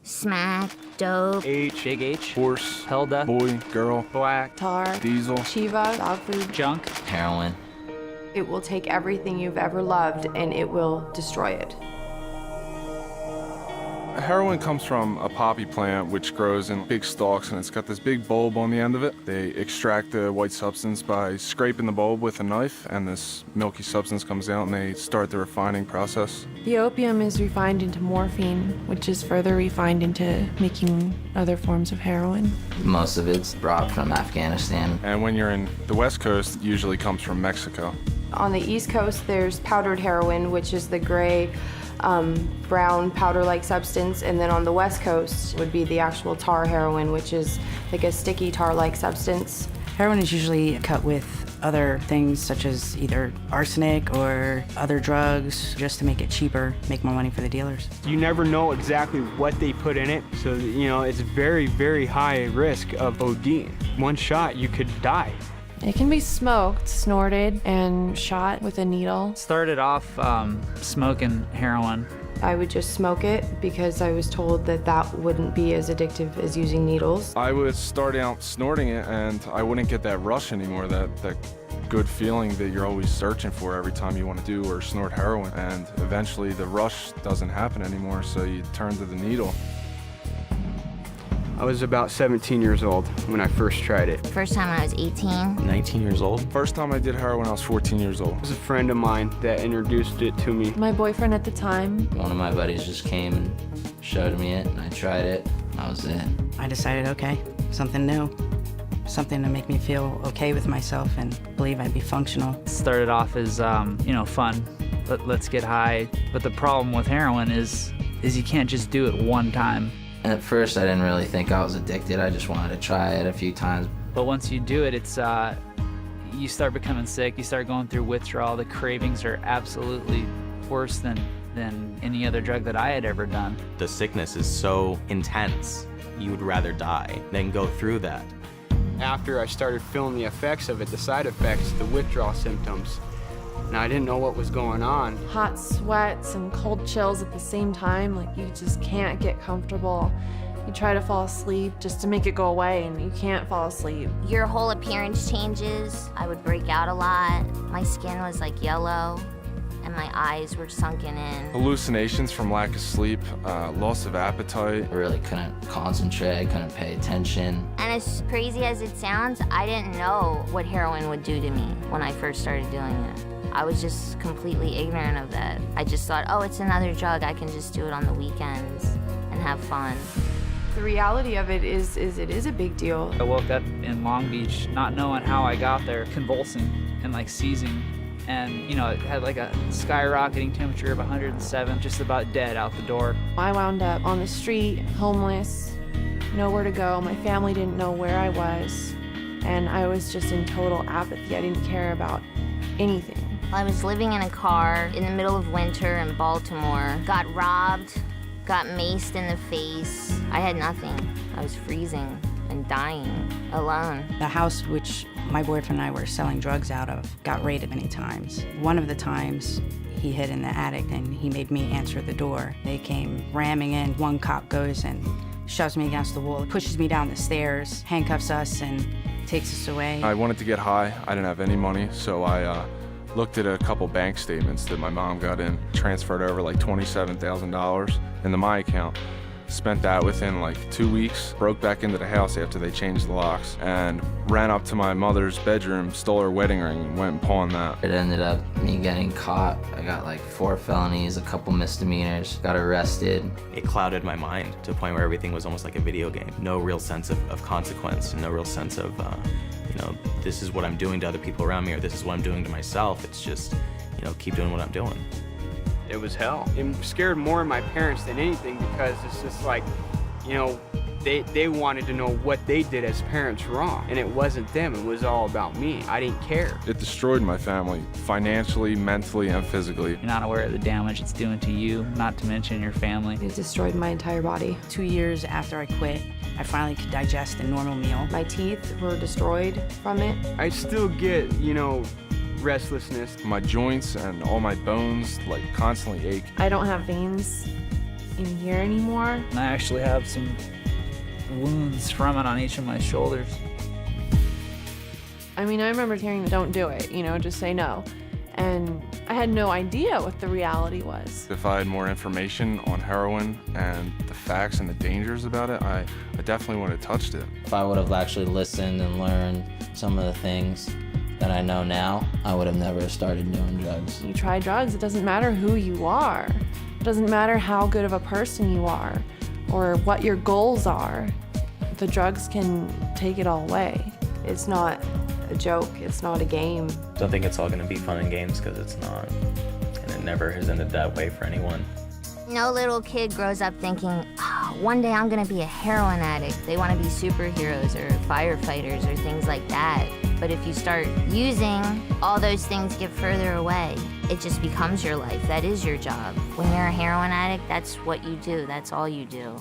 Smack, dope. H, Big H, horse, Helda, boy, girl, black, tar, diesel, Shiva, dog food. junk. Heroin. It will take everything you've ever loved and it will destroy it. Heroin comes from a poppy plant which grows in big stalks, and it's got this big bulb on the end of it. They extract the white substance by scraping the bulb with a knife, and this milky substance comes out, and they start the refining process. The opium is refined into morphine, which is further refined into making other forms of heroin. Most of it's brought from Afghanistan. And when you're in the West Coast, it usually comes from Mexico. On the East Coast, there's powdered heroin, which is the gray, brown powder-like substance, and then on the West Coast would be the actual tar heroin, which is like a sticky tar-like substance. Heroin is usually cut with other things such as either arsenic or other drugs just to make it cheaper, make more money for the dealers. You never know exactly what they put in it, so it's very, very high risk of ODing. One shot, you could die. It can be smoked, snorted, and shot with a needle. Started off smoking heroin. I would just smoke it because I was told that that wouldn't be as addictive as using needles. I would start out snorting it, and I wouldn't get that rush anymore, that good feeling that you're always searching for every time you want to do or snort heroin. And eventually the rush doesn't happen anymore, so you turn to the needle. I was about 17 years old when I first tried it. First time I was 18. 19 years old. First time I did heroin, I was 14 years old. It was a friend of mine that introduced it to me. My boyfriend at the time. One of my buddies just came and showed me it, and I tried it. That was it. I decided, okay, something new, something to make me feel okay with myself and believe I'd be functional. Started off as, fun. Let's get high. But the problem with heroin is you can't just do it one time. And at first, I didn't really think I was addicted. I just wanted to try it a few times. But once you do it, it's you start becoming sick. You start going through withdrawal. The cravings are absolutely worse than any other drug that I had ever done. The sickness is so intense, you would rather die than go through that. After I started feeling the effects of it, the side effects, the withdrawal symptoms, now I didn't know what was going on. Hot sweats and cold chills at the same time, like you just can't get comfortable. You try to fall asleep just to make it go away, and you can't fall asleep. Your whole appearance changes. I would break out a lot. My skin was like yellow, and my eyes were sunken in. Hallucinations from lack of sleep, loss of appetite. I really couldn't concentrate, couldn't pay attention. And as crazy as it sounds, I didn't know what heroin would do to me when I first started doing it. I was just completely ignorant of that. I just thought, oh, it's another drug. I can just do it on the weekends and have fun. The reality of it is it is a big deal. I woke up in Long Beach not knowing how I got there, convulsing and like seizing. And, it had like a skyrocketing temperature of 107, just about dead out the door. I wound up on the street, homeless, nowhere to go. My family didn't know where I was, and I was just in total apathy. I didn't care about anything. I was living in a car in the middle of winter in Baltimore, got robbed, got maced in the face. I had nothing. I was freezing and dying, alone. The house which my boyfriend and I were selling drugs out of got raided many times. One of the times, he hid in the attic and he made me answer the door. They came ramming in. One cop goes and shoves me against the wall, pushes me down the stairs, handcuffs us, and takes us away. I wanted to get high. I didn't have any money, so I looked at a couple bank statements that my mom got in, transferred over like $27,000 into my account. Spent that within like 2 weeks, broke back into the house after they changed the locks, and ran up to my mother's bedroom, stole her wedding ring, and went and pawned that. It ended up me getting caught. I got like 4 felonies, a couple misdemeanors, got arrested. It clouded my mind to a point where everything was almost like a video game. No real sense of consequence, no real sense of, this is what I'm doing to other people around me, or this is what I'm doing to myself. It's just, keep doing what I'm doing. It was hell. It scared more my parents than anything because it's just like, they wanted to know what they did as parents wrong. And it wasn't them, it was all about me. I didn't care. It destroyed my family, financially, mentally, and physically. You're not aware of the damage it's doing to you, not to mention your family. It destroyed my entire body. 2 years after I quit, I finally could digest a normal meal. My teeth were destroyed from it. I still get, restlessness. My joints and all my bones like constantly ache. I don't have veins in here anymore. And I actually have some wounds from it on each of my shoulders. I mean, I remember hearing, don't do it, you know, just say no. And I had no idea what the reality was. If I had more information on heroin and the facts and the dangers about it, I definitely would have touched it. If I would have actually listened and learned some of the things that I know now, I would have never started doing drugs. You try drugs, it doesn't matter who you are. It doesn't matter how good of a person you are or what your goals are. The drugs can take it all away. It's not a joke, it's not a game. Don't think it's all gonna be fun and games, because it's not. And it never has ended that way for anyone. No little kid grows up thinking, oh, one day I'm gonna be a heroin addict. They wanna be superheroes or firefighters or things like that. But if you start using, all those things get further away. It just becomes your life. That is your job. When you're a heroin addict, that's what you do. That's all you do.